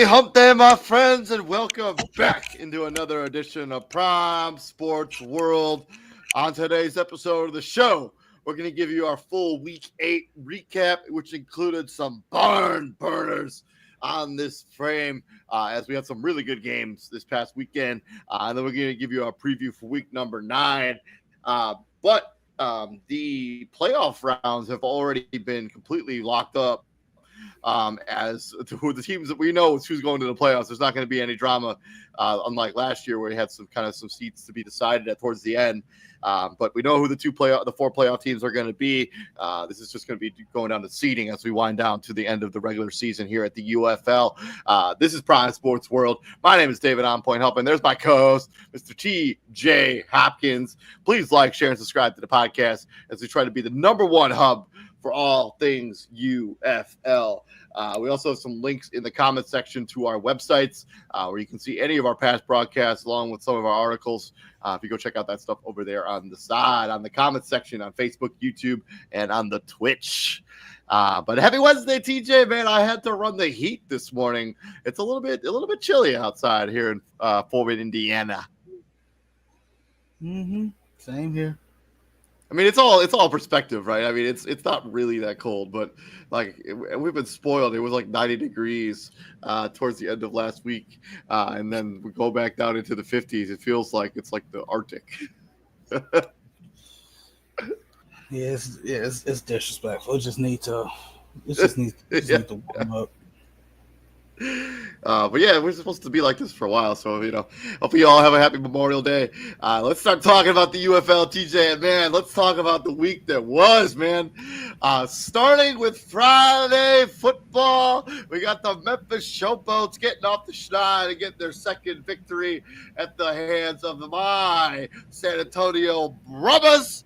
hump day, my friends, and welcome back into another edition of Prime Sports World. On today's episode of the show, we're going to give you our full Week 8 recap, which included some barn burners on this frame, as we had some really good games this past weekend. And then we're going to give you our preview for week number 9. But the playoff rounds have already been completely locked up. As to who the teams that we know who's going to the playoffs. There's not going to be any drama, unlike last year where we had some seats to be decided at towards the end. But we know who the 4 playoff teams are going to be. This is just going to be going down to seeding as we wind down to the end of the regular season here at the UFL. This is Prime Sports World. My name is David On Point Helping. There's my co-host, Mr. T.J. Hopkins. Please like, share, and subscribe to the podcast as we try to be the #1 hub for all things UFL. We also have some links in the comment section to our websites where you can see any of our past broadcasts along with some of our articles. If you go check out that stuff over there on the side, on the comment section, on Facebook, YouTube, and on the Twitch. But happy Wednesday, TJ, man. I had to run the heat this morning. It's a little bit chilly outside here in Fort Wayne, Indiana. Same here. I mean, it's all perspective, right? I mean, it's not really that cold, but like we've been spoiled. It was like 90 degrees towards the end of last week, and then we go back down into the 50s. It feels like it's like the Arctic. It's disrespectful. It just needs to warm up. But yeah, we're supposed to be like this for a while, so hopefully you all have a happy Memorial Day. Let's start talking about the UFL, TJ, and man, let's talk about the week that was, man. Starting with Friday football, we got the Memphis Showboats getting off the schneid and get their second victory at the hands of my San Antonio Brahmas,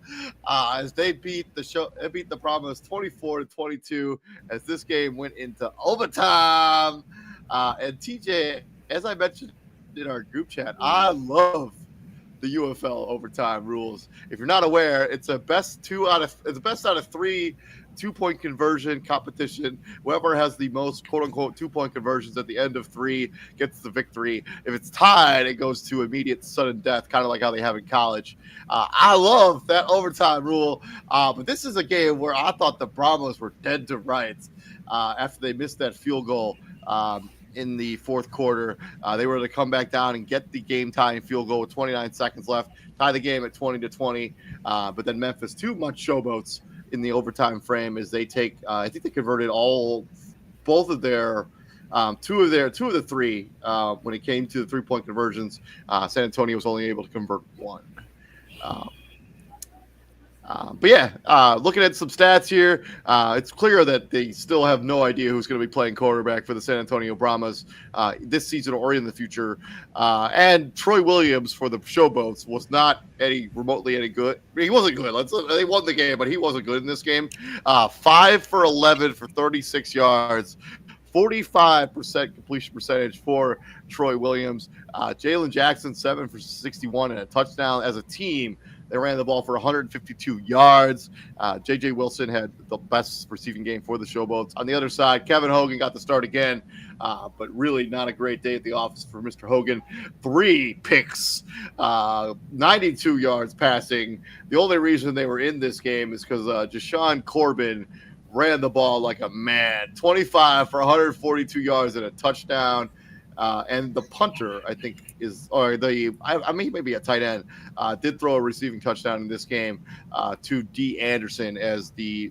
as they beat the Brahmas 24-22 as this game went into overtime. And TJ, as I mentioned in our group chat, I love the UFL overtime rules. If you're not aware, it's a best out of 3 2-point conversion competition. Whoever has the most quote unquote 2-point conversions at the end of 3 gets the victory. If it's tied, it goes to immediate sudden death, kind of like how they have in college. I love that overtime rule, but this is a game where I thought the Brahmas were dead to rights after they missed that field goal in the fourth quarter. They were to come back down and get the game-tying field goal with 29 seconds left, tie the game at 20-20. But then Memphis, too much showboats in the overtime frame as they take. I think they converted both of their two of the 3 when it came to the 3-point conversions. San Antonio was only able to convert 1. But yeah, looking at some stats here, it's clear that they still have no idea who's going to be playing quarterback for the San Antonio Brahmas this season or in the future. And Troy Williams for the Showboats was not remotely any good. He wasn't good. They won the game, but he wasn't good in this game. 5 for 11 for 36 yards. 45% completion percentage for Troy Williams. Jalen Jackson, 7 for 61 and a touchdown. As a team, they ran the ball for 152 yards. J.J. Wilson had the best receiving game for the Showboats. On the other side, Kevin Hogan got the start again, but really not a great day at the office for Mr. Hogan. 3 picks, 92 yards passing. The only reason they were in this game is because Jashawn Corbin ran the ball like a man. 25 for 142 yards and a touchdown. And the punter, I think, maybe a tight end, did throw a receiving touchdown in this game to D. Anderson as the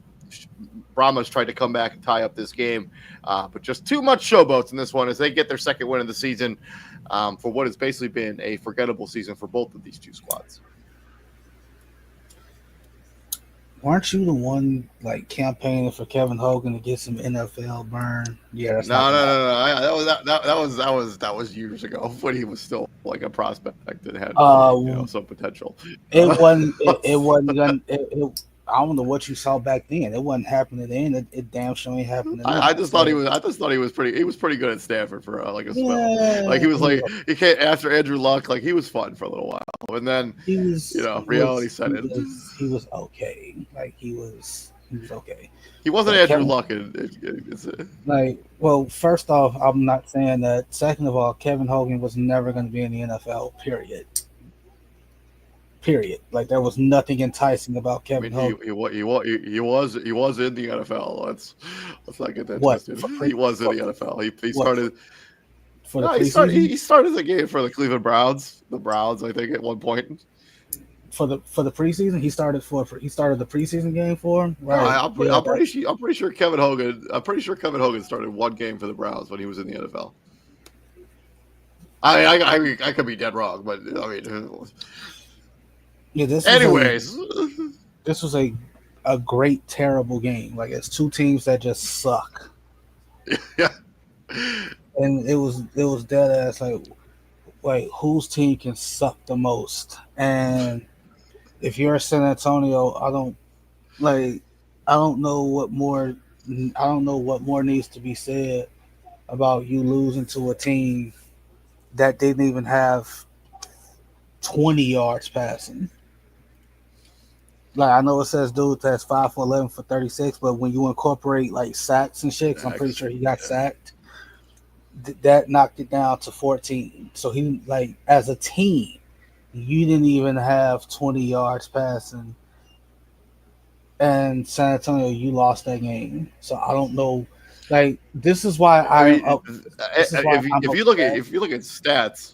Brahmas tried to come back and tie up this game. But just too much showboats in this one as they get their second win of the season for what has basically been a forgettable season for both of these 2 squads. Weren't you the one campaigning for Kevin Hogan to get some NFL burn? Yeah, that's no. That was years ago when he was still like a prospect that had some potential. It wasn't. It wasn't. I don't know what you saw back then. It wasn't happening then. It damn sure ain't happening. I just thought he was pretty. He was pretty good at Stanford for a spell. Like he was he came after Andrew Luck. Like he was fun for a little while, and then reality set in. He was okay. Like he was He was okay. He wasn't But Andrew Kevin, Luck. like, well, first off, I'm not saying that. Second of all, Kevin Hogan was never going to be in the NFL. Period. Period. Like there was nothing enticing about I Kevin mean, he Hogan. he was in the NFL. Let's not get that What twisted. for He was in for the NFL. He what started. for the No, preseason? he started the game for the Cleveland Browns. The Browns, I think, at one point. For the preseason, he started the preseason game for him. No, Right. Yeah. I'm pretty sure Kevin Hogan. I'm pretty sure Kevin Hogan started one game for the Browns when he was in the NFL. I could be dead wrong, but I mean, Yeah. anyways, This was a great terrible game. Like it's two teams that just suck, yeah, and it was dead ass like whose team can suck the most. And if you're San Antonio, like I don't know what more I don't know what more needs to be said about you losing to a team that didn't even have 20 yards passing. Like I know it says dude that's 5 for 11 for 36, but when you incorporate like sacks and shit, 'cause I'm pretty sure he got sacked, that knocked it down to 14. So he like as a team, you didn't even have 20 yards passing, and San Antonio, you lost that game. So I don't know. Like this is why I I am mean, up. This is why I'm if you look at upset. stats,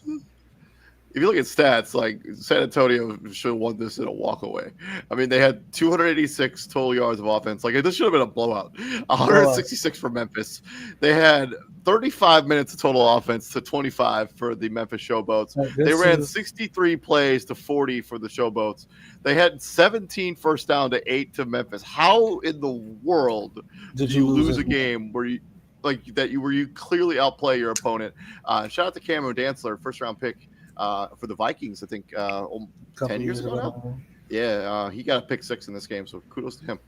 if you look at stats, like San Antonio should have won this in a walkaway. I mean, they had 286 total yards of offense. Like this should have been a blowout. Bro, 166 for Memphis. They had 35 minutes of total offense to 25 for the Memphis Showboats. like, They this ran is. 63 plays to 40 for the Showboats. They had 17 first down to 8 to Memphis. How in the world Did do you you lose lose this a game? game where you clearly outplay your opponent? Shout out to Cameron Dantzler, first round pick for the Vikings, I think A 10 couple years years ago now. ago. Yeah, he got a pick 6 in this game, so kudos to him.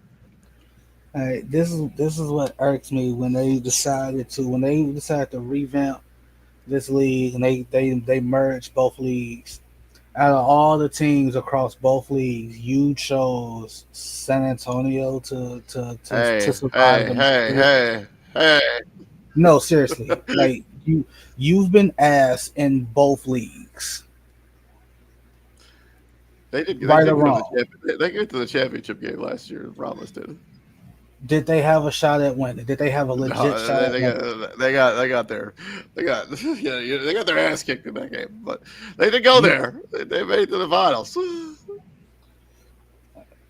Like, this is what irks me when they decided to revamp this league and they merged both leagues. Out of all the teams across both leagues, you chose San Antonio to Hey, survive hey, the hey, merger. hey, hey. No, seriously, like you've been ass in both leagues, They right or did go to wrong. they get to the championship game last year. Ramos did. Did they have a shot at winning? Did they have a legit No, shot at winning? they got their yeah, they got their ass kicked in that game, but they did go You there. They made it to the finals.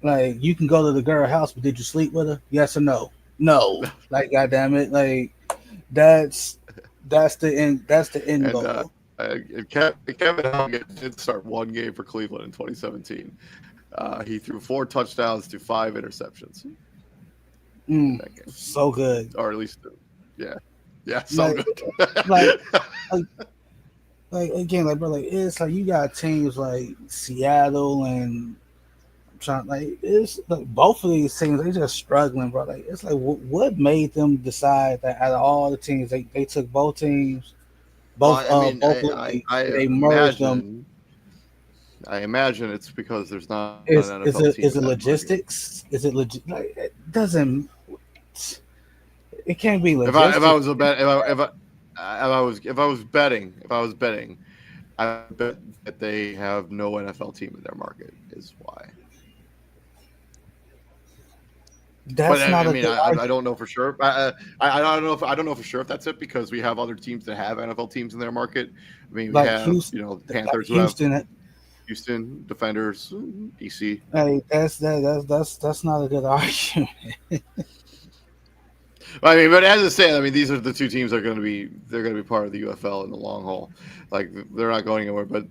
like you can go to the girl house, but did you sleep with her? Yes or no? No. Like goddamn it, like that's that's the end And goal. Kevin Hogan did start one game for Cleveland in 2017. He threw 4 touchdowns to 5 interceptions in that game, So good. or at least, yeah, yeah, so Like good. like like like again, like bro, like it's like you got teams like Seattle and I'm trying like it's like both of these teams they just struggling, bro. Like it's like what made them decide that out of all the teams they took both teams, Well, both I mean, both leagues, I they merged them. imagine it's because there's not an Is NFL team is in it that market. logistics? Is it legit? Like it doesn't. It can't be If I logistics. was a bet if I was betting, I bet that they have no NFL team in their market is why. But That's not I a mean, good I don't argument. know for sure. I don't know for sure if that's it because we have other teams that have NFL teams in their market. I mean, we Like have Houston, like Panthers who have Houston. Houston Defenders, DC. Hey, that's not a good argument. I mean, but as I said, I mean, these are the two teams that are going to be part of the UFL in the long haul. Like they're not going anywhere, but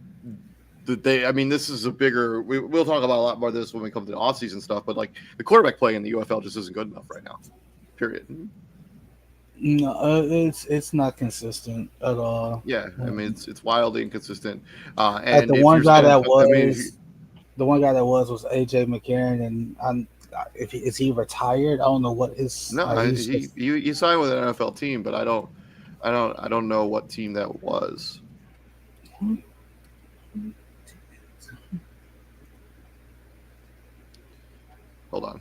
I mean, this is a bigger. We'll talk about a lot more of this when we come to the offseason stuff. But like the quarterback play in the UFL just isn't good enough right now. Period. No, it's not consistent at all. Yeah, I mean, it's wildly inconsistent. Like And if you're San Antonio, I mean, if you, the one guy that was AJ McCarron, and if is he retired? I don't know what his no, like. He's just he signed with an NFL team, but I don't know what team that was. Hold on.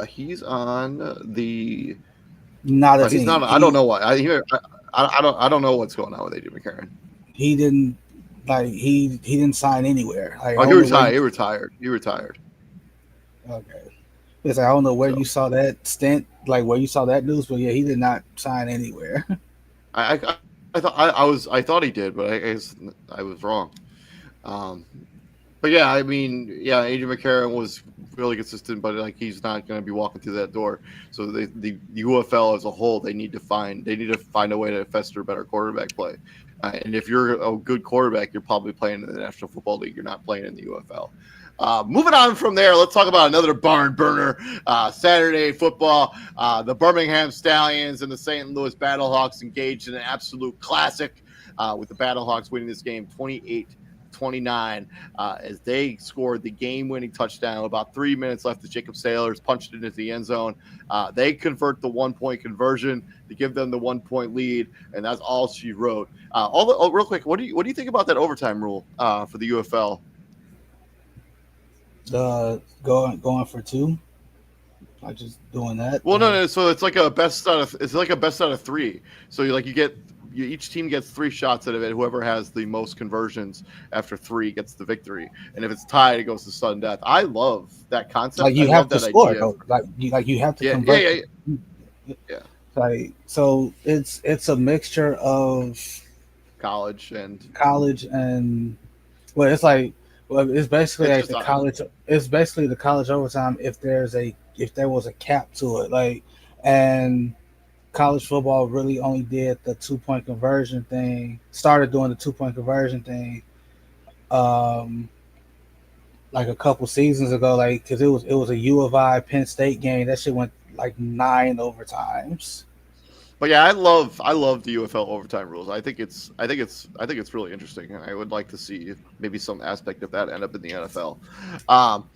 He's on the. Not a He's not. team. I don't know why. I don't know what's going on with AJ McCarron. He didn't he didn't sign anywhere. Like I Oh, he don't know where retired. you. He retired. He retired. Okay. Because I don't know where So you saw that stint, like where you saw that news, but yeah, he did not sign anywhere. I thought he did, but I guess I was wrong. Um, but yeah, I mean, yeah, Adrian McCarron was really consistent, but like he's not going to be walking through that door. So the UFL as a whole, they need to find a way to fester better quarterback play. And if you're a good quarterback, you're probably playing in the National Football League. You're not playing in the UFL. Moving on from there, let's talk about another barn burner. Saturday football. The Birmingham Stallions and the St. Louis Battlehawks engaged in an absolute classic, with the Battlehawks winning this game 28-29, as they scored the game-winning touchdown. About 3 minutes left, as Jacob Sailors punched it into the end zone. They convert the one-point conversion to give them the 1-point lead, and that's all she wrote. Real quick, what do you think about that overtime rule for the UFL? Going for two, like just doing that. Well, no. So it's like a best out of three. So each team gets three shots out of it. Whoever has the most conversions after three gets the victory. And if it's tied, it goes to sudden death. I love that concept. Like I you love have to that score idea. though. You have to Yeah, convert. yeah. Like so, it's a mixture of College and college and well, it's like well, it's basically it's like just the college. It's basically the college overtime if there was a cap to it, like and college football really only did the 2 point conversion thing. Started doing the 2 point conversion thing, um, like a couple seasons ago. Like because it was a U of I Penn State game. That shit went like 9 overtimes. But yeah, I love the UFL overtime rules. I think it's really interesting, and I would like to see maybe some aspect of that end up in the NFL. Um,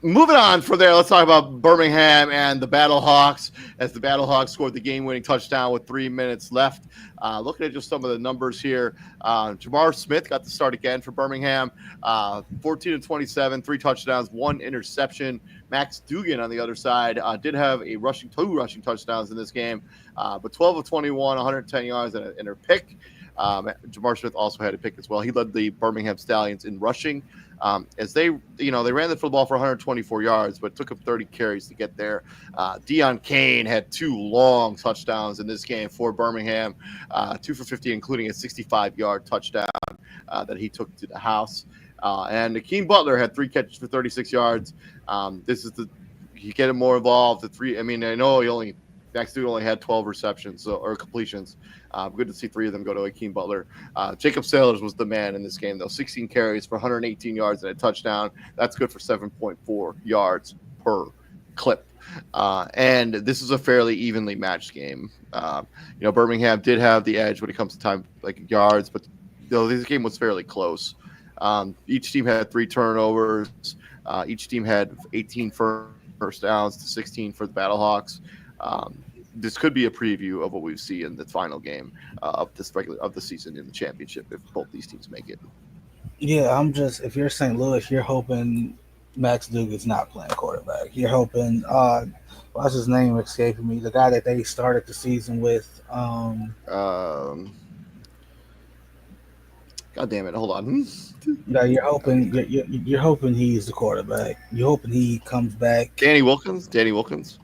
Moving on from there, let's talk about Birmingham and the Battlehawks, as the Battlehawks scored the game-winning touchdown with 3 minutes left. Looking at just some of the numbers here, Jamar Smith got the start again for Birmingham, 14-27, 3 touchdowns, 1 interception. Max Dugan on the other side did have two rushing touchdowns in this game, but 12 of 21, 110 yards and a pick. Jamar Smith also had a pick as well. He led the Birmingham Stallions in rushing, as they ran the football for 124 yards, but it took them 30 carries to get there. Deion Kane had 2 long touchdowns in this game for Birmingham, 2 for 50, including a 65-yard touchdown that he took to the house. And Akeem Butler had 3 catches for 36 yards. You get him more involved. I know Max Dugan only had 12 receptions or completions. Good to see 3 of them go to Akeem Butler. Jacob Sailors was the man in this game, though. 16 carries for 118 yards and a touchdown. That's good for 7.4 yards per clip. And this is a fairly evenly matched game. Birmingham did have the edge when it comes to time, like yards, but this game was fairly close. Each team had 3 turnovers. Each team had 18 first downs to 16 for the Battlehawks. This could be a preview of what we see in the final game of the season in the championship if both these teams make it. Yeah, if you're St. Louis, you're hoping Max Dugan's not playing quarterback. You're hoping what's his name escaping me? The guy that they started the season with. God damn it! Hold on. Yeah, you're hoping he's the quarterback. You're hoping he comes back. Danny Wilkins.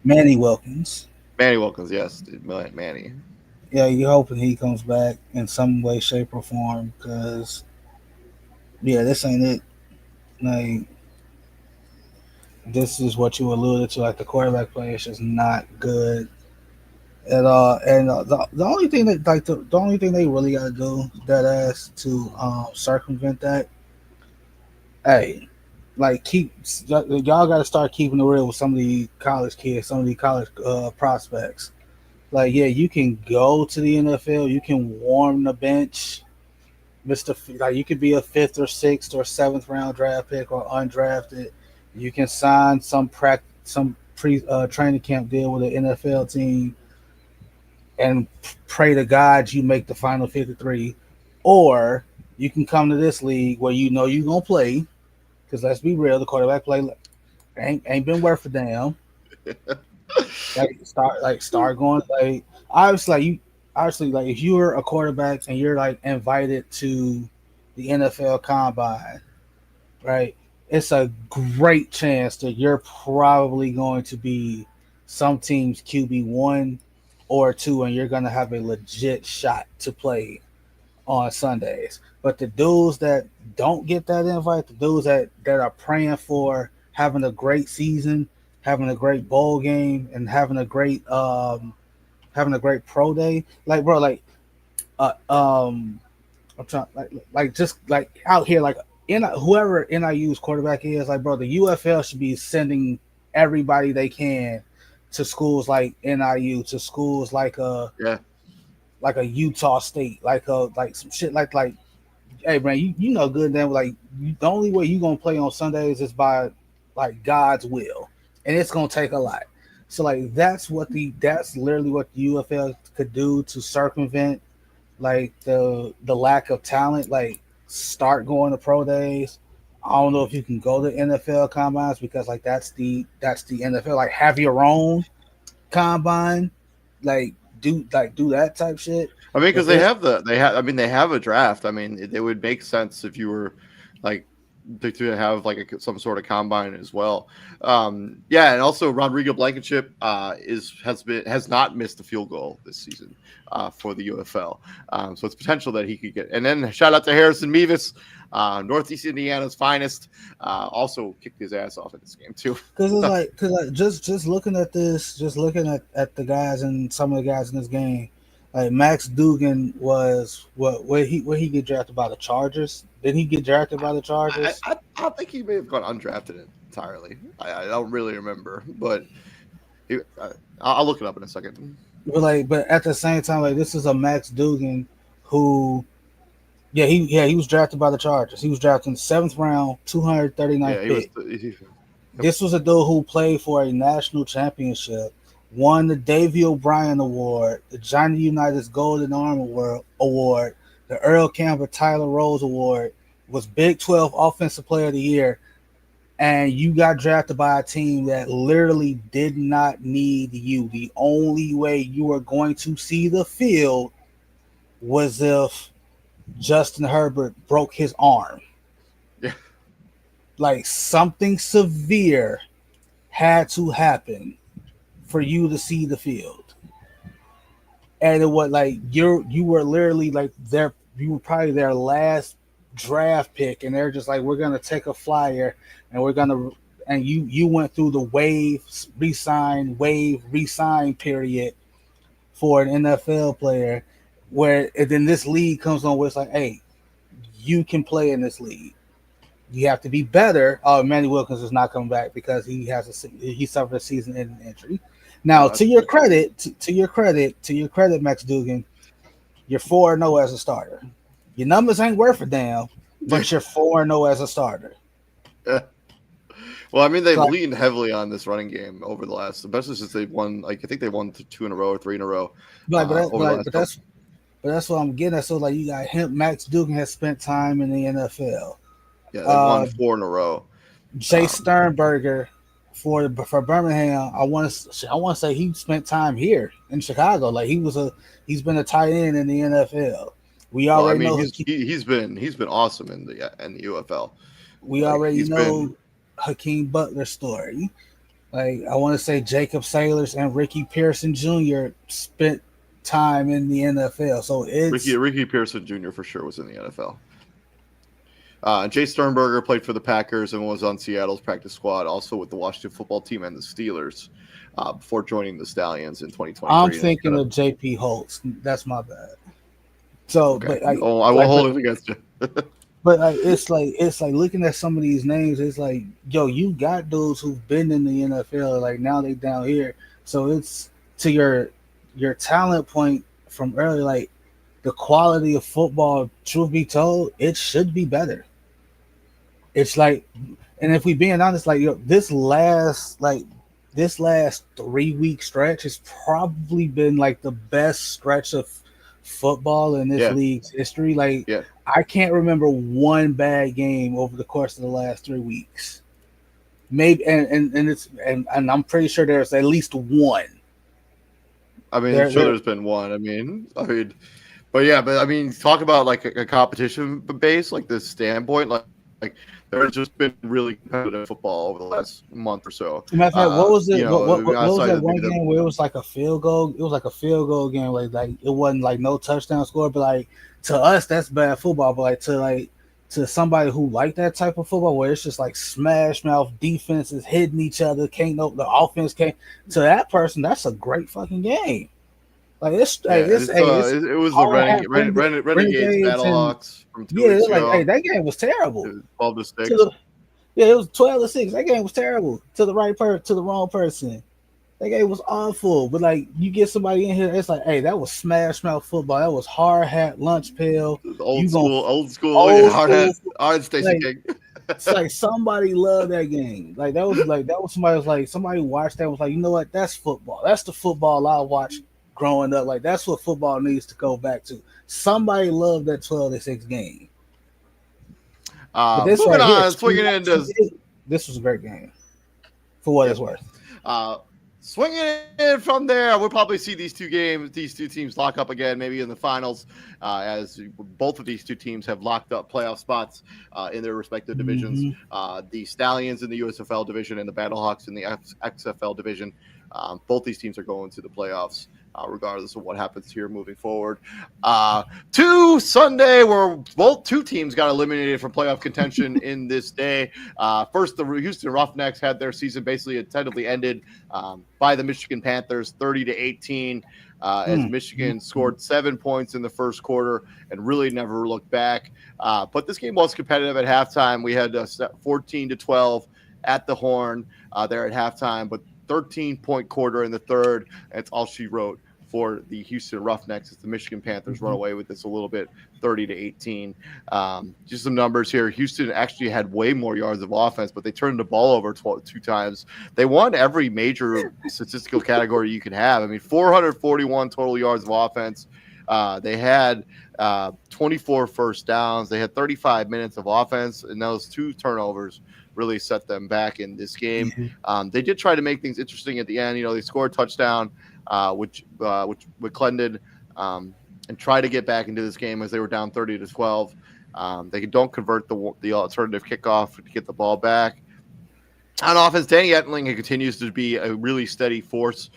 Manny Wilkins. Yes, Manny. Yeah, you're hoping he comes back in some way, shape, or form. Because yeah, this ain't it. Like this is what you alluded to. Like the quarterback play is just not good at all. And the only thing that the only thing they really got to do that ass to circumvent that. Hey, like y'all got to start keeping it real with some of the college kids, some of the college prospects. Like, yeah, you can go to the NFL, you can warm the bench, Like, you could be a 5th or 6th or 7th round draft pick or undrafted. You can sign some pre training camp deal with an NFL team and pray to God you make the final 53, or you can come to this league where you know you're gonna play. Because let's be real, the quarterback play ain't been worth a damn. Start going obviously like if you're a quarterback and you're like invited to the NFL Combine, right? It's a great chance that you're probably going to be some team's QB 1 or 2, and you're going to have a legit shot to play on Sundays. But the dudes that don't get that invite, the dudes that are praying for having a great season, having a great bowl game, and having a great pro day, like bro, uh, um, I'm trying like just like out here like in whoever NIU's quarterback is, like bro, the UFL should be sending everybody they can to schools like NIU, to schools Yeah. like a Utah State, like some shit like hey man, you know good damn the only way you gonna play on Sundays is by like God's will, and it's gonna take a lot. So like that's literally what the UFL could do to circumvent like the lack of talent. Like start going to pro days. I don't know if you can go to NFL combines because like that's the NFL. Like have your own combine, like do that type shit. I mean, because But this I mean, they have a draft. I mean, it would make sense if you were like to have like some sort of combine as well. Yeah, and also Rodrigo Blankenship has not missed a field goal this season for the UFL. So it's potential that he could get. And then shout out to Harrison Mevis, Northeast Indiana's finest. Also kicked his ass off in this game too. because just looking at this, just looking at the guys and some of the guys in this game, like Max Dugan was where he get drafted by the Chargers? Did he get drafted by the Chargers? I think he may have gone undrafted entirely. I don't really remember, but I'll look it up in a second. But at the same time, like this is a Max Dugan who, he was drafted by the Chargers. He was drafted in the 7th round, 239th Yeah, he was. pick. This was a dude who played for a national championship, won the Davy O'Brien Award, the Johnny United's Golden Arm Award, the Earl Campbell Tyler Rose Award, was Big 12 Offensive Player of the Year, and you got drafted by a team that literally did not need you. The only way you were going to see the field was if Justin Herbert broke his arm. Yeah. Like something severe had to happen for you to see the field. And it was like you were literally like you were probably their last draft pick, and they're just like, we're gonna take a flyer and you went through the wave resign period for an NFL player, where and then this league comes on where it's like, hey, you can play in this league. You have to be better. Oh, Manny Wilkins is not coming back because he suffered a season-ending injury. Now, to your credit, Max Dugan, you're 4-0 as a starter. Your numbers ain't worth a damn, but you're 4-0 as a starter. Yeah. Well, I mean, they've leaned heavily on this running game over the last, especially since they've won. Like I think they won 2 in a row or 3 in a row. But that's what I'm getting at. So like you got him. Max Dugan has spent time in the NFL. Yeah, they won 4 in a row. Jay Sternberger for Birmingham. I want to say he spent time here in Chicago. Like he's been a tight end in the NFL. We already know he's been awesome in the UFL. We already know Hakeem Butler's story. Like I want to say Jacob Sailors and Ricky Pearson Jr. spent time in the NFL. So it's Ricky Pearson Jr. for sure was in the NFL. Jay Sternberger played for the Packers and was on Seattle's practice squad, also with the Washington football team and the Steelers, before joining the Stallions in 2023. I'm thinking of J.P. Holtz. That's my bad. So, okay. I won't hold it against you. But it's like looking at some of these names. It's like, yo, you got dudes who've been in the NFL. Like now they down here. So it's to your talent point from earlier. Like the quality of football, truth be told, it should be better. It's like, and if we being honest, like this last 3-week stretch has probably been like the best stretch of football in this league's history. Like I can't remember one bad game over the course of the last 3 weeks. maybe, and it's and I'm pretty sure there's at least one. I mean, I'm There, sure there. there's been one. But yeah, but I mean, talk about like a competition base, like this standpoint, like there's just been really competitive football over the last month or so. Matter of fact, what was it? What was Outside that of one maybe the game where it was like a field goal? It was like a field goal game. Like it wasn't like no touchdown score, but like to us that's bad football. But like to somebody who like that type of football where it's just like smash mouth defenses hitting each other, can't know the offense can't. To that person, that's a great fucking game. Like yeah, it's it was the hard hat Renegades Renegades and Battlehawks from two yeah, weeks like hey, ago. that game was It terrible. was 12 to To 6. the Yeah, it was 12-6. That game was terrible. To the to the wrong person. That game was awful. But like you get somebody in here, it's like, hey, that was smash mouth football. That was hard hat, lunch pail. You going Old school, yeah, old school. hard Stacey Like King. it's like somebody loved that game. That was somebody was like somebody watched that was like, you know what? That's football. That's the football I watched growing up. Like that's what football needs to go back to. Somebody loved that 12-6 game. But this Moving right here, on, swinging into this was a great game for what yep. it's worth. Swinging in from there, we'll probably see these two teams lock up again, maybe in the finals, as both of these two teams have locked up playoff spots in their respective divisions. The Stallions in the USFL division and the Battlehawks in the XFL division. Both these teams are going to the playoffs, regardless of what happens here moving forward. To Sunday, where two teams got eliminated from playoff contention in this day. First, the Houston Roughnecks had their season basically tentatively ended by the Michigan Panthers, 30-18. As Michigan scored 7 points in the first quarter and really never looked back. But this game was competitive at halftime. We had 14-12 at the Horn there at halftime, but 13-point quarter in the third. That's all she wrote for the Houston Roughnecks as the Michigan Panthers run away with this a little bit, 30-18. Just some numbers here. Houston actually had way more yards of offense, but they turned the ball over two times. They won every major statistical category you can have. I mean, 441 total yards of offense. They had 24 first downs. They had 35 minutes of offense, and those two turnovers really set them back in this game. They did try to make things interesting at the end. They scored a touchdown, which McClendon, and try to get back into this game as they were down 30-12. They don't convert the alternative kickoff to get the ball back. On offense, Danny Etling continues to be a really steady force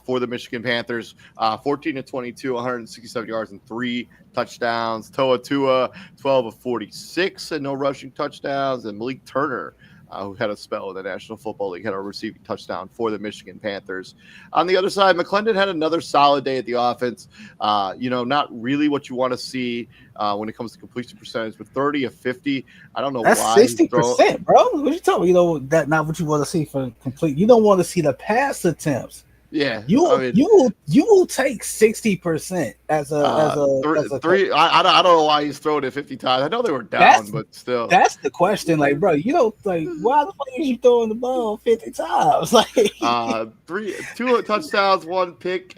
for the Michigan Panthers. 14-22, 167 yards and 3 touchdowns. Toa Tua, 12 of 46 and no rushing touchdowns. And Malik Turner, who had a spell in the National Football League, had a receiving touchdown for the Michigan Panthers. On the other side, McClendon had another solid day at the offense. Not really what you want to see when it comes to completion percentage, but 30 of 50. I don't know That's why. 60%, bro. What you talking about? That not what you want to see for complete. You don't want to see the pass attempts. Yeah, you will take 60% as a three. I don't know why he's throwing it 50 times. I know they were down, but still, that's the question. Like, bro, you don't like why the fuck are you throwing the ball 50 times? Like, 2 touchdowns, 1 pick.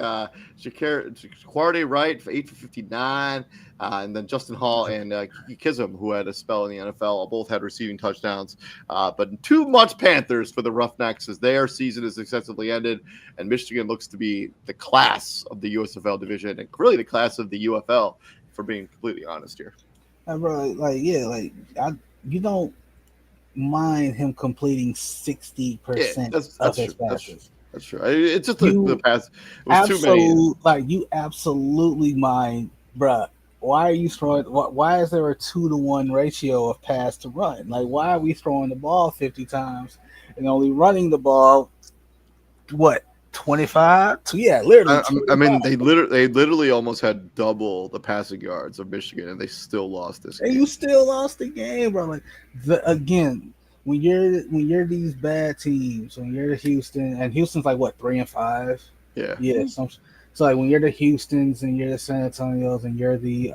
Jaquarde Wright for 8 for 59. And then Justin Hall and Kism, who had a spell in the NFL, both had receiving touchdowns. But too much Panthers for the Roughnecks as their season is successfully ended, and Michigan looks to be the class of the USFL division and really the class of the UFL, for being completely honest here. Bro, you don't mind him completing 60% of his passes. That's true. It's just the pass. It was too many. Like, you absolutely mind, bruh. Why are you throwing? Why is there a 2-to-1 ratio of pass to run? Like, why are we throwing the ball 50 times and only running the ball 25? Yeah, literally. I mean, they literally almost had double the passing yards of Michigan, and they still lost this game. And you still lost the game, bro. Like, again, when you're these bad teams, when you're Houston, and Houston's like what, 3-5? Yeah. So like when you're the Houstons and you're the San Antonios and you're the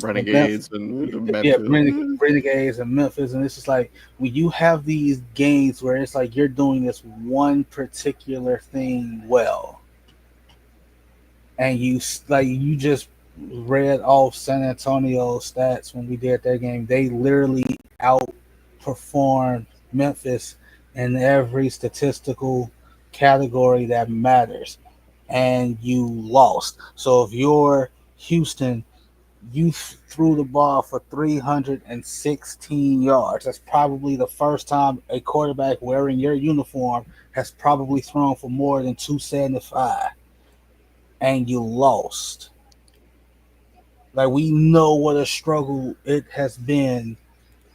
Renegades and Memphis. Renegades and Memphis, and it's just like when you have these games where it's like you're doing this one particular thing well, and you just read off San Antonio stats when we did that game. They literally outperformed Memphis in every statistical category that matters, and you lost. So if you're Houston, you threw the ball for 316 yards. That's probably the first time a quarterback wearing your uniform has probably thrown for more than 275, and you lost. Like, we know what a struggle it has been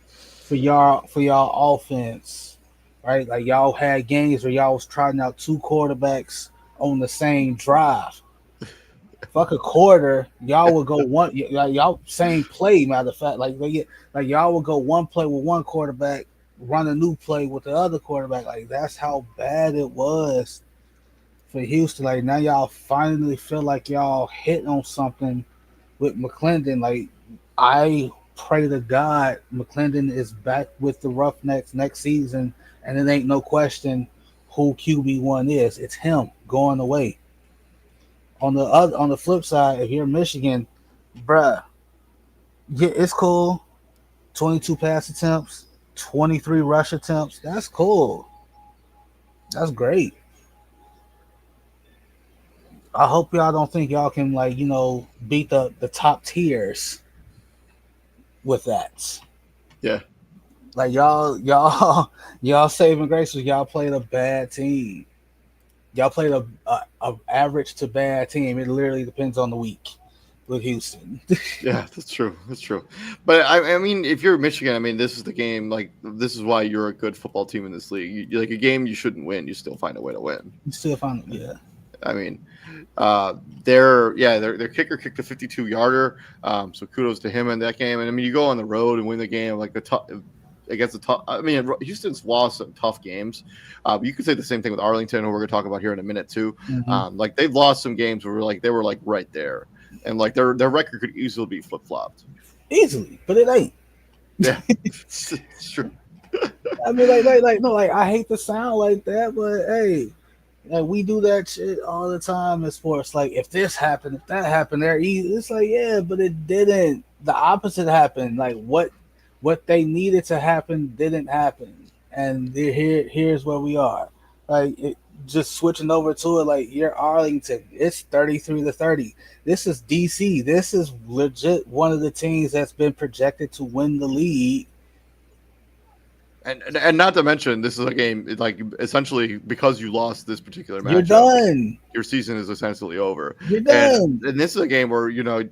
for y'all offense, right? Like, y'all had games where y'all was trying out two quarterbacks on the same drive. Fuck a quarter, y'all would go one. Y'all same play. Matter of fact, like they get like y'all would go one play with one quarterback, run a new play with the other quarterback. Like, that's how bad it was for Houston. Like, now y'all finally feel like y'all hit on something with McClendon. Like, I pray to God McClendon is back with the Roughnecks next season, and it ain't no question who QB1 is. It's him going away. On the flip side, if you're Michigan, bruh, yeah, it's cool. 22 pass attempts, 23 rush attempts. That's cool. That's great. I hope y'all don't think y'all can, like, beat the top tiers with that. Yeah, Like, y'all saving grace was y'all played a bad team. Y'all played a average to bad team. It literally depends on the week with Houston. yeah, that's true. That's true. But I mean, if you're Michigan, I mean, this is the game. Like, this is why you're a good football team in this league. Like a game you shouldn't win, you still find a way to win. You still find, yeah. I mean, their kicker kicked a 52-yarder. So kudos to him in that game. And I mean, you go on the road and win the game like the tough against the tough. I mean, Houston's lost some tough games. You could say the same thing with Arlington, who we're going to talk about here in a minute too. Mm-hmm. Like they've lost some games where they were like right there, and like their record could easily be flip flopped. Easily, but it ain't. Yeah, it's true. I mean, no, like, I hate to sound like that, but hey, like, we do that shit all the time in sports. Like, if this happened, if that happened, they're easy. It's like, yeah, but it didn't. The opposite happened. Like, what they needed to happen didn't happen, and here's where we are. Like, just switching over to it. Like, you're Arlington. It's 33-30. This is DC. This is legit one of the teams that's been projected to win the league. And not to mention, this is a game like essentially because you lost this particular You're matchup, done. your season is essentially over. You're And done. and this is a game where you gotta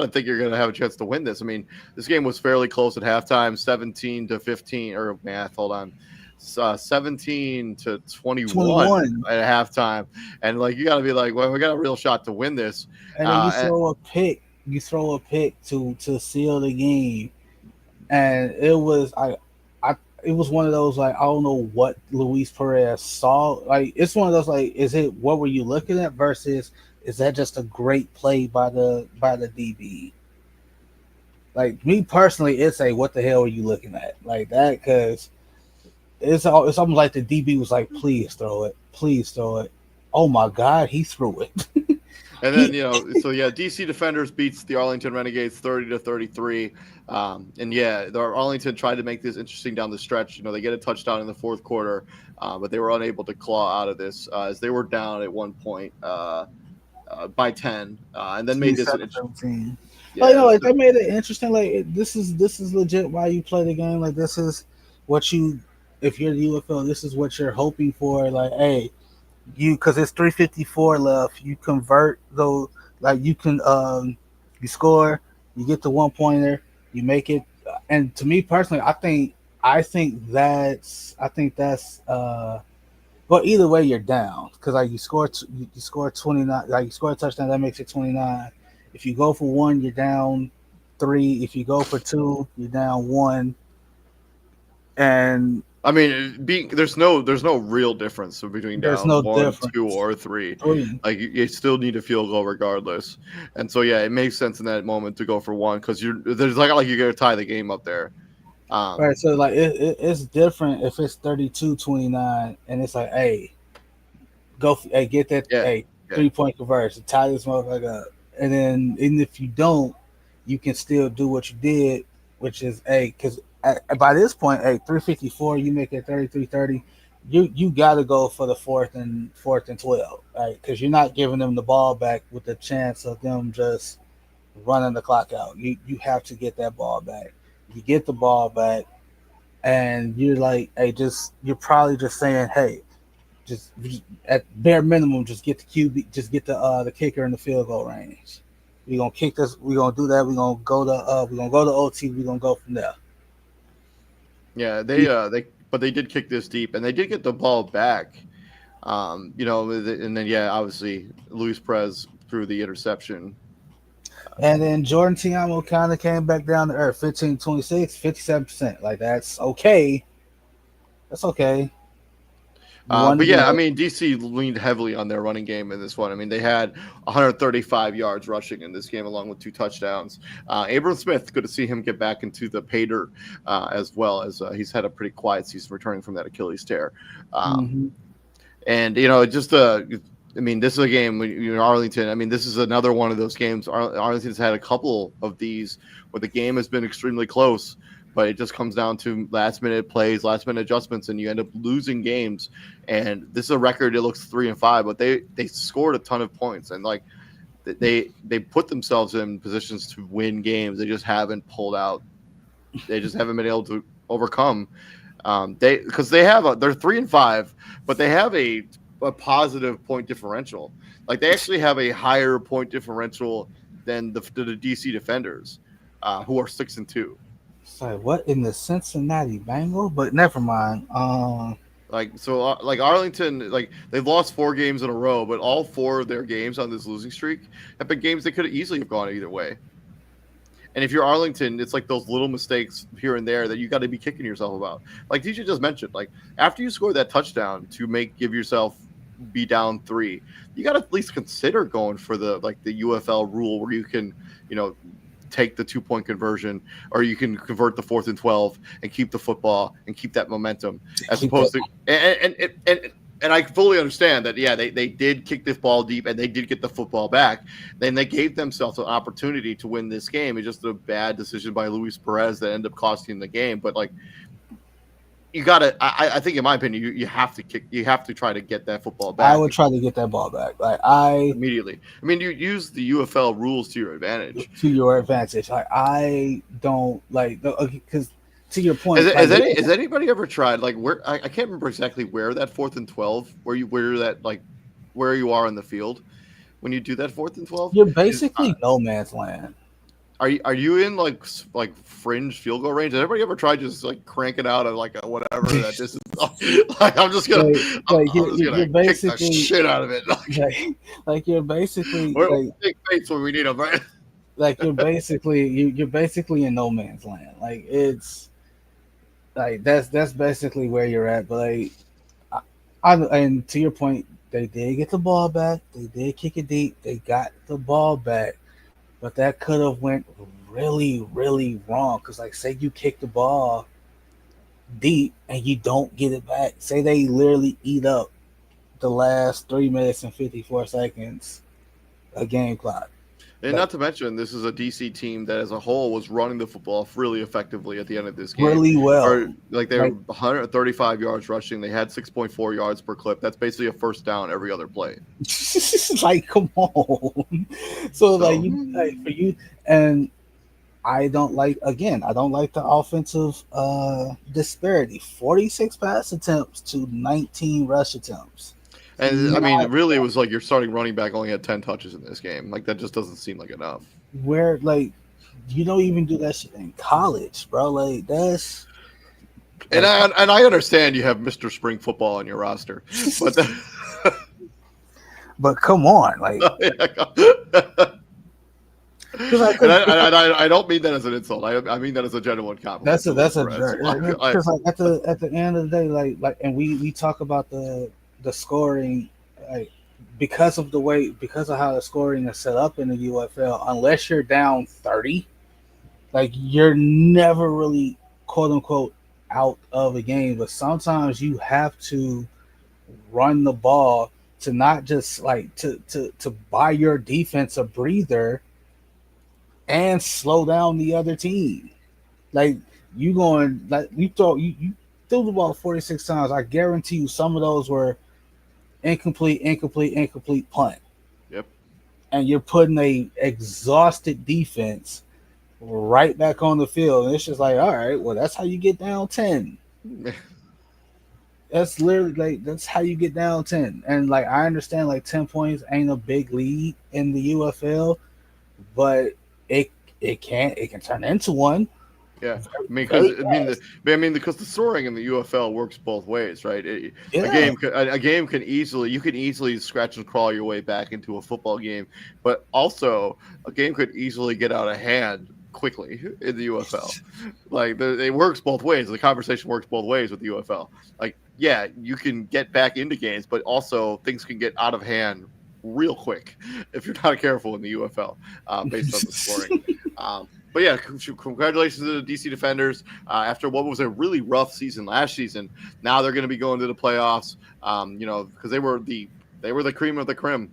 think you're gonna have a chance to win this. I mean, this game was fairly close at halftime, 17-15 or math. Hold on. 17-21 21. at halftime, and like you got to be like, well, we got a real shot to win this. And then you And, throw a pick. You throw a pick to seal the game, and it was one of those, like, I don't know what Luis Perez saw. Like, it's one of those, like, is it what were you looking at versus is that just a great play by the DB? Like, me personally, it's a what the hell are you looking at like that, because it's almost like the DB was like, please throw it, please throw it. Oh my God, he threw it. And then, he so yeah, DC Defenders beats the Arlington Renegades 30-33. And yeah, the Arlington tried to make this interesting down the stretch. They get a touchdown in the fourth quarter, but they were unable to claw out of this as they were down at one point by 10, and then made this an interesting. Like, Yeah, like, they made it interesting. Like, this is legit why you play the game. Like, this is what you, if you're the UFL, this is what you're hoping for. Like, hey, because it's 3:54 left, you convert those. Like, you score, you get the one pointer, you make it. And to me personally, I think that's well, either way you're down, because like you score 29, like you score a touchdown, that makes it 29. If you go for one, you're down 3. If you go for 2, you're down 1. And I mean, there's no real difference between there's down no 1, 2, difference. or 3. 3. Like you still need a field goal regardless. And so yeah, it makes sense in that moment to go for one because there's like you're gonna tie the game up there. Right, so like it's different if it's 32-29 and it's like, hey, hey, get that, Yeah, hey, yeah. 3-point conversion, tie this motherfucker up. And if you don't, you can still do what you did, which is, hey, because by this point, at 354, you make it 33-30. You got to go for the fourth and 12, right? Because you're not giving them the ball back with the chance of them just running the clock out. You have to get that ball back. You get the ball back, and you're like, hey, just you're probably just saying, hey, just at bare minimum, just get the QB, just get the kicker in the field goal range. We're gonna kick this. We're gonna do that. We're gonna go to OT. We're gonna go from there. Yeah, but they did kick this deep, and they did get the ball back. And then obviously Luis Perez threw the interception. And then Jordan Tiamo kind of came back down to earth, 15-26, 57%. Like that's okay. That's okay. But yeah, I mean, DC leaned heavily on their running game in this one. I mean, they had 135 yards rushing in this game, along with 2 touchdowns. Abram Smith, good to see him get back into the pay dirt as well, as he's had a pretty quiet season returning from that Achilles tear. And I mean, this is a game when Arlington. I mean, this is another one of those games. Arlington's had a couple of these where the game has been extremely close, but it just comes down to last minute plays, last minute adjustments, and you end up losing games. And this is a record. It looks 3-5, but they scored a ton of points, and like they put themselves in positions to win games. They just haven't pulled out. They just haven't been able to overcome. They're 3-5, but they have a positive point differential. Like they actually have a higher point differential than the DC Defenders, who are 6-2. Sorry, what in the Cincinnati Bengals? But never mind. Like Arlington, like they've lost 4 games in a row, but all 4 of their games on this losing streak have been games that could have easily have gone either way. And if you're Arlington, it's like those little mistakes here and there that you got to be kicking yourself about. Like DJ just mentioned, like after you score that touchdown to give yourself be down 3, you got to at least consider going for the UFL rule where you can, take the 2-point conversion, or you can convert the 4th and 12 and keep the football and keep that momentum, as opposed to and I fully understand that. Yeah, they did kick this ball deep and they did get the football back. Then they gave themselves an opportunity to win this game. It's just a bad decision by Luis Perez that ended up costing the game. But like, you gotta. I think, in my opinion, you have to kick. You have to try to get that football back. I would try to get that ball back. Immediately. I mean, you use the UFL rules to your advantage. I don't like because to your point. Has anybody ever tried where I can't remember exactly where that 4th and 12 where you are in the field when you do that 4th and 12? You're basically no man's land. Are you in like fringe field goal range? Has anybody ever tried just cranking out at whatever that distance? I'm just gonna kick the shit out of it. You're basically big face when we need them, right? Like you're basically in no man's land. Like it's like that's basically where you're at. But and to your point, they did get the ball back. They did kick it deep. They got the ball back. But that could have went really, really wrong. Because, say you kick the ball deep and you don't get it back. Say they literally eat up the last 3 minutes and 54 seconds of game clock. And not to mention, this is a DC team that as a whole was running the football really effectively at the end of this game. Really well. They were 135 yards rushing. They had 6.4 yards per clip. That's basically a first down every other play. Come on. So for you, and I don't like the offensive disparity. 46 pass attempts to 19 rush attempts. And I mean, really, it was like your starting running back only had 10 touches in this game. Like that just doesn't seem like enough. Where you don't even do that shit in college, bro. Like that's. And I understand you have Mr. Spring Football on your roster, but but come on, I don't mean that as an insult. I mean that as a genuine compliment. That's a because at the end of the day, and we talk about the scoring, because of how the scoring is set up in the UFL. Unless you're down 30, you're never really quote unquote out of a game. But sometimes you have to run the ball to not just to buy your defense a breather and slow down the other team. you going like you threw the ball 46 times. I guarantee you some of those were incomplete punt. Yep. And you're putting a exhausted defense right back on the field. And it's just like, all right, well, that's how you get down 10. That's literally like that's how you get down 10. And like I understand like 10 points ain't a big lead in the UFL, but it it can turn into one Yeah, I mean, very fast. because the soaring in the UFL works both ways, right? Yeah. A game can easily scratch and crawl your way back into a football game, but also a game could easily get out of hand quickly in the UFL. Like it works both ways. The conversation works both ways with the UFL. Like, yeah, you can get back into games, but also things can get out of hand real quick if you're not careful in the UFL, based on the scoring. But yeah, congratulations to the DC Defenders. After what was a really rough season last season, now they're going to be going to the playoffs. Because they were the cream of the creme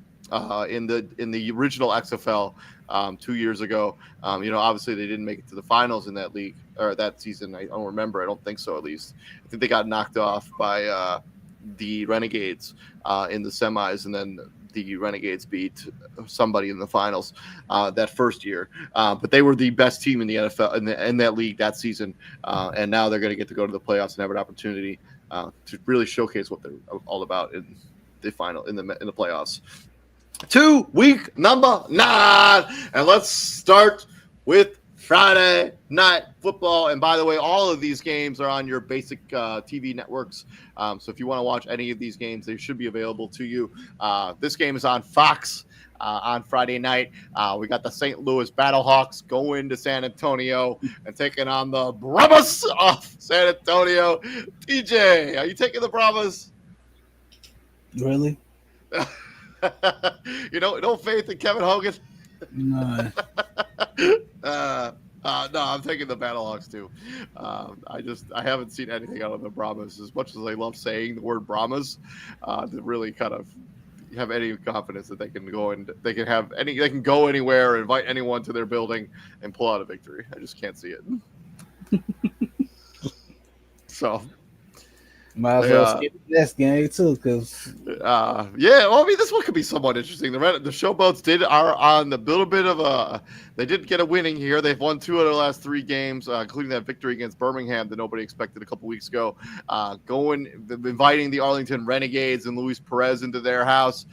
in the original XFL 2 years ago. Obviously they didn't make it to the finals in that league or that season. I don't remember. I don't think so. At least I think they got knocked off by the Renegades in the semis, and then the Renegades beat somebody in the finals that first year. But they were the best team in the NFL in that league that season, and now they're going to get to go to the playoffs and have an opportunity to really showcase what they're all about in the final in the playoffs. To week number 9, and let's start with Friday night football. And by the way, all of these games are on your basic TV networks. So if you want to watch any of these games, they should be available to you. This game is on Fox on Friday night. We got the St. Louis Battlehawks going to San Antonio and taking on the Brahmas of San Antonio. TJ, are you taking the Brahmas? Really? No faith in Kevin Hogan? No. No, I'm taking the Battlehawks too. I haven't seen anything out of the Brahmas as much as I love saying the word Brahmas. To really kind of have any confidence that they can go and they can go anywhere, invite anyone to their building, and pull out a victory. I just can't see it. So. Might as well skip the next game too, because yeah. Well, I mean, this one could be somewhat interesting. The Showboats are on a little bit of a. They did get a winning here. They've won 2 of their last 3 games, including that victory against Birmingham that nobody expected a couple weeks ago. Inviting the Arlington Renegades and Luis Perez into their house.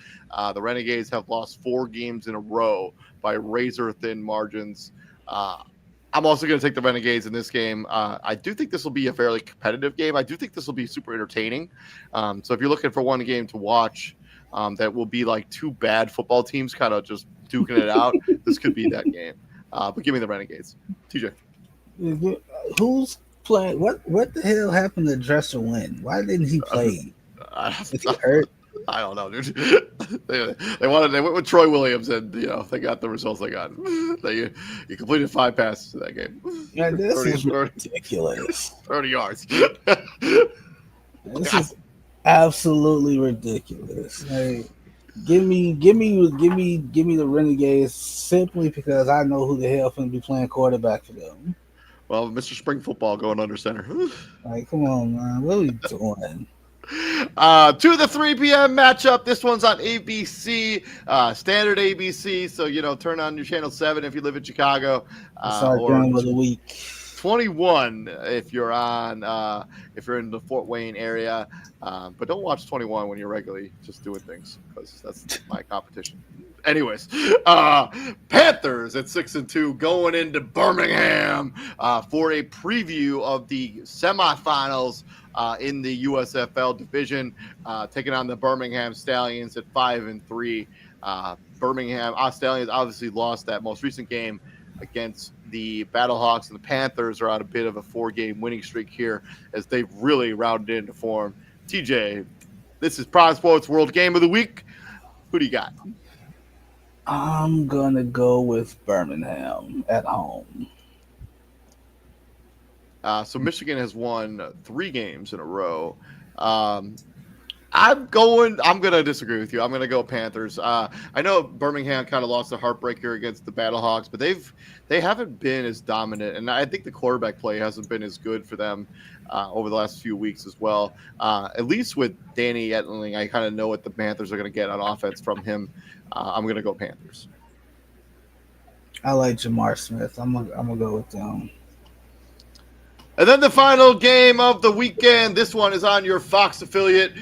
The Renegades have lost 4 games in a row by razor thin margins. I'm also going to take the Renegades in this game. I do think this will be a fairly competitive game. I do think this will be super entertaining. So if you're looking for one game to watch that will be like 2 bad football teams kind of just duking it out, this could be that game. But give me the Renegades. TJ. Who's playing? What the hell happened to Dresser Wynn? Why didn't he play? Is he hurt? I don't know, dude. They went with Troy Williams, and they got the results they got. He completed 5 passes in that game. Yeah, this is ridiculous. 30 yards. This is absolutely ridiculous. Like, give me the Renegades simply because I know who the hell finna be playing quarterback for them. Well, Mr. Spring Football going under center. Like, come on, man. What are we doing? To the 3 p.m. matchup. This one's on ABC, standard ABC. So, turn on your channel 7 if you live in Chicago. Or game of the week. 21 if you're in the Fort Wayne area. But don't watch 21 when you're regularly just doing things, because that's my competition. Anyways, Panthers at 6-2 going into Birmingham for a preview of the semifinals in the USFL division, taking on the Birmingham Stallions at 5-3. Birmingham Stallions obviously lost that most recent game against the Battlehawks, and the Panthers are on a bit of a 4-game winning streak here as they've really rounded into form. TJ, this is Prime Sports World Game of the Week. Who do you got? I'm gonna go with Birmingham at home. So Michigan has won 3 games in a row. I'm gonna disagree with you. I'm gonna go Panthers. I know Birmingham kind of lost a heartbreaker against the Battlehawks, but they haven't been as dominant, and I think the quarterback play hasn't been as good for them over the last few weeks as well. At least with Danny Etling, I kind of know what the Panthers are gonna get on offense from him. I'm gonna go Panthers. I like Jamar Smith. I'm gonna go with them. And then the final game of the weekend. This one is on your Fox affiliate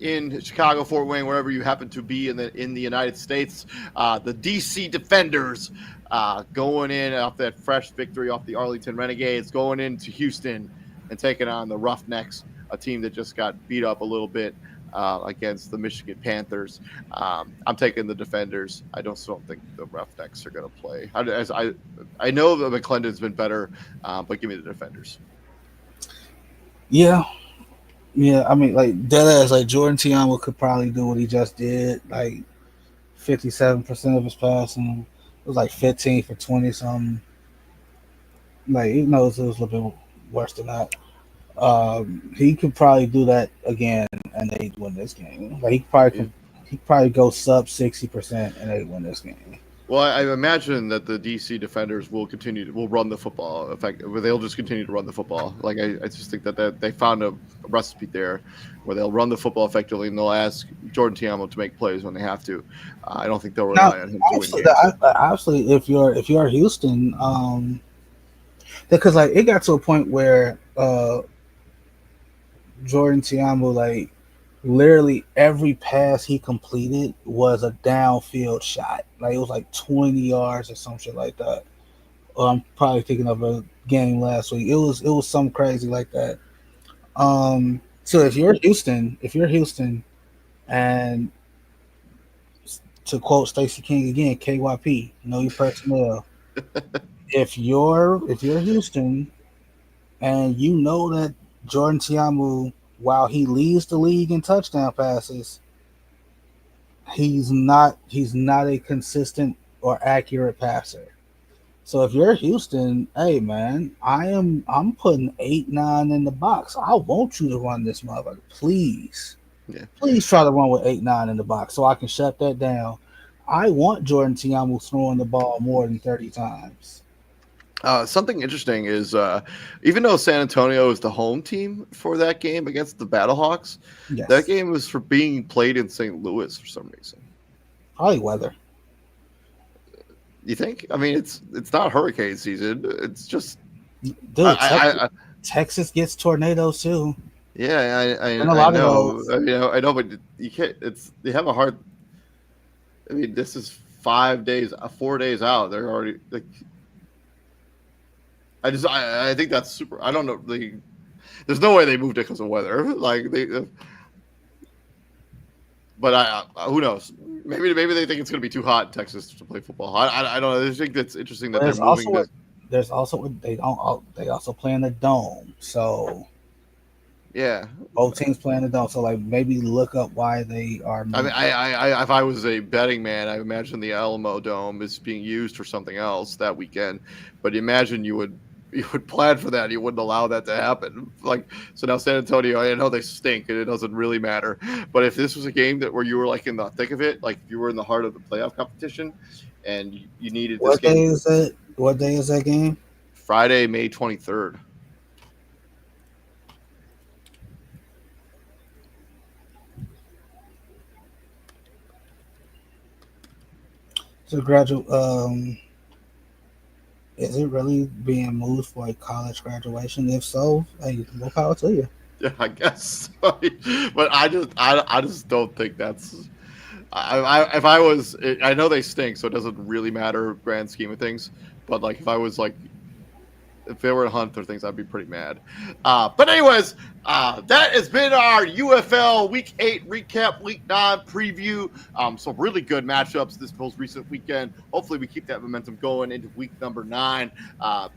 in Chicago, Fort Wayne, wherever you happen to be in the United States. The DC Defenders going in off that fresh victory off the Arlington Renegades, going into Houston and taking on the Roughnecks, a team that just got beat up a little bit against the Michigan Panthers. I'm taking the Defenders. I don't think the Roughnecks are going to play. I know that McClendon's been better, but give me the Defenders. Yeah. I mean, like dead ass, like Jordan Tiamo could probably do what he just did, like 57% of his passing. It was like 15 for 20 something. Like he knows it was a little bit worse than that. He could probably do that again, and they win this game. Like he probably go sub 60%, and they win this game. Well, I imagine that the DC Defenders will run the football. In fact, they'll just continue to run the football. Like I just think that they found a recipe there where they'll run the football effectively, and they'll ask Jordan Tiamo to make plays when they have to. I don't think they'll rely on him to win games. Obviously, if you're Houston, because like it got to a point where Jordan Tiamo, like literally every pass he completed was a downfield shot. Like it was like 20 yards or some shit like that. Or I'm probably thinking of a game last week. It was something crazy like that. So if you're Houston, and to quote Stacey King again, KYP, know your personnel. if you're Houston, and you know that Jordan Tiamu, while he leads the league in touchdown passes, he's not a consistent or accurate passer. So if you're Houston, hey man, I'm putting 8-9 in the box. I want you to run this motherfucker, please. Yeah. Please try to run with 8-9 in the box so I can shut that down. I want Jordan Tiamu throwing the ball more than 30 times. Something interesting is even though San Antonio is the home team for that game against the Battlehawks, Yes. that game was for being played in St. Louis for some reason. Probably weather. You think? I mean, it's not hurricane season. It's just, dude. Texas gets tornadoes too. Yeah, I know. I know, but you can't. They have a hard. I mean, this is 4 days out. They're already like. I think that's super. I don't know. There's no way they moved it because of weather. Like but who knows? Maybe they think it's going to be too hot in Texas to play football. I don't know. I think that's interesting that they're moving. There's also they also play in the dome. So yeah, both teams play in the dome. So like maybe look up why they are. I mean, I if I was a betting man, I imagine the Alamo Dome is being used for something else that weekend. But imagine you would plan for that. You wouldn't allow that to happen. Like, so now San Antonio, I know they stink and it doesn't really matter. But if this was a game where you were like in the thick of it, like if you were in the heart of the playoff competition and you needed this game. What day is that game? Friday, May 23rd. So is it really being moved for a college graduation? If so, hey, more power to you. Yeah, I guess. But I just don't think that's. If I was, I know they stink, so it doesn't really matter grand scheme of things. But like, if I was like, if they were a hunt or things, I'd be pretty mad. But anyways, that has been our UFL Week 8 recap, Week 9 preview. Some really good matchups this most recent weekend. Hopefully we keep that momentum going into week number 9.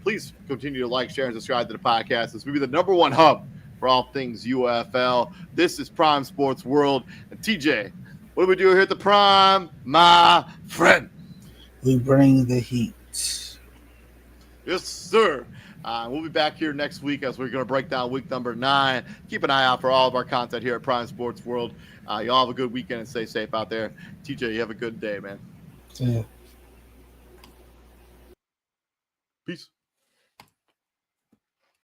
Please continue to like, share, and subscribe to the podcast. This will be the #1 hub for all things UFL. This is Prime Sports World. And TJ, what do we do here at the Prime, my friend? We bring the heat. Yes, sir. We'll be back here next week as we're going to break down week number 9. Keep an eye out for all of our content here at Prime Sports World. Y'all have a good weekend and stay safe out there. TJ, you have a good day, man. Yeah. Peace.